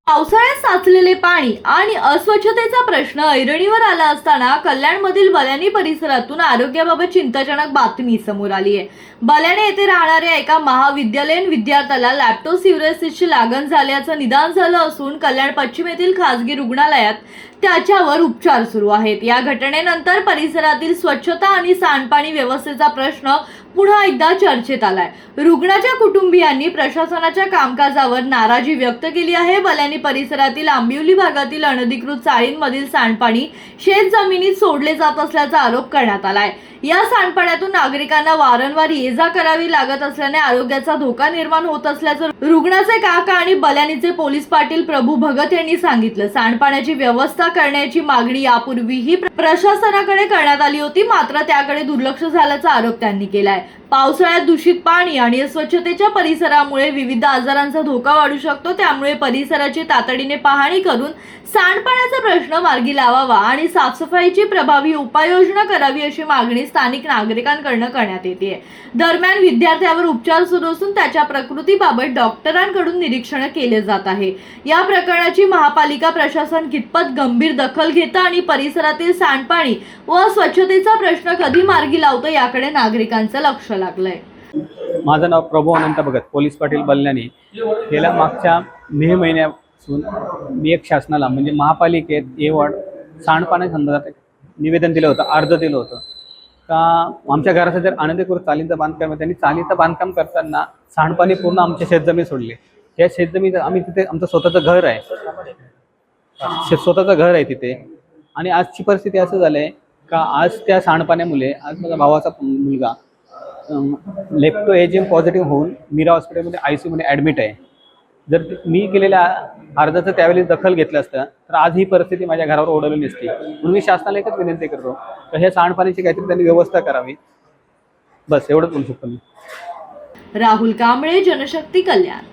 पावसाळ्यात साचलेले पाणी आणि अस्वच्छतेचा प्रश्न ऐरणीवर आला असताना कल्याणमधील बल्याणी परिसरातून आरोग्याबाबत चिंताजनक बातमी समोर आली आहे। बल्याणी येथे राहणाऱ्या एका महाविद्यालयीन विद्यार्थ्याला लॅप्टोस्पिरोसिसची लागण झाल्याचं निदान झालं असून कल्याण पश्चिम येथील खासगी रुग्णालयात त्याच्यावर उपचार सुरू आहेत। या घटनेनंतर परिसरातील स्वच्छता आणि सांडपाणी व्यवस्थेचा प्रश्न पुन्हा एकदा चर्चेत आलाय। रुग्णाच्या कुटुंबियांनी प्रशासनाच्या कामकाजावर नाराजी व्यक्त केली आहे। बल्याणी परिसरातील आंबिवली भागातील अनधिकृत चाळींमधील सांडपाणी शेत जमिनीत सोडले जात असल्याचा आरोप करण्यात आलाय। या सांडपाण्यातून नागरिकांना वारंवार ये-जा करावी लागत असल्याने आरोग्याचा धोका निर्माण होत असल्याचं रुग्णाचे काका आणि बल्याणीचे पोलीस पाटील प्रभू भगत यांनी सांगितलं। सांडपाण्याची व्यवस्था करण्याची मागणी यापूर्वीही प्रशासनाकडे करण्यात आली होती, मात्र त्याकडे दुर्लक्ष झाल्याचा आरोप त्यांनी केलाय। पावसाळ्यात दूषित पाणी आणि अस्वच्छतेच्या परिसरामुळे विविध आजारांचा धोका वाढू शकतो, त्यामुळे परिसराची तातडीने पाहणी करून सांडपाण्याचा प्रश्न मार्गी लावावा आणि साफसफाईची प्रभावी उपाययोजना करावी अशी मागणी स्थानिक नागरिकांकडून करण्यात येते। दरम्यान विद्यार्थ्यावर उपचार सुरू असून त्याच्या प्रकृतीबाबत डॉक्टरांकडून निरीक्षण केले जात आहे। या प्रकरणाची महापालिका प्रशासन कितपत गंभीर दखल घेतं आणि परिसरातील सांडपाणी व स्वच्छतेचा प्रश्न कधी मार्गी लावतं याकडे नागरिकांचं लक्ष लागलंय। माझं नाव प्रभू अनंत भगत, पोलीस पाटील बल्याणी। गेल्या मागच्या मे महिन्यापासून मी एक शासनाला म्हणजे महापालिकेत ए-वॉर्ड सांडपाण्यासंदर्भात निवेदन दिलं होतं, अर्ज दिलं होतं का आमच्या घराचं जर अनधिकृत चालीचं बांधकाम आहे, त्यांनी चालीचं बांधकाम करताना सांडपाणी पूर्ण आमच्या शेतजमीन सोडले। त्या शेतजमीन आम्ही तिथे आमचं स्वतःचं घर आहे, स्वतःचं घर आहे तिथे। आणि आजची परिस्थिती असं झालं आहे का आज त्या सांडपाण्यामुळे आज माझ्या भावाचा मुलगा लेप्टो एजिएम पॉझिटिव्ह होऊन मीरा हॉस्पिटलमध्ये ICU मध्ये ॲडमिट आहे। जर मी केलेल्या अर्जाचं त्यावेळी दखल घेतलं असतं तर आज ही परिस्थिती माझ्या घरावर ओढवली नसती। म्हणून मी शासनाला एकच विनंती करतो की हे सांडपाण्याची काहीतरी त्यांनी व्यवस्था करावी, बस एवढंच बोलू शकतो मी। राहुल कांबळे, जनशक्ती, कल्याण।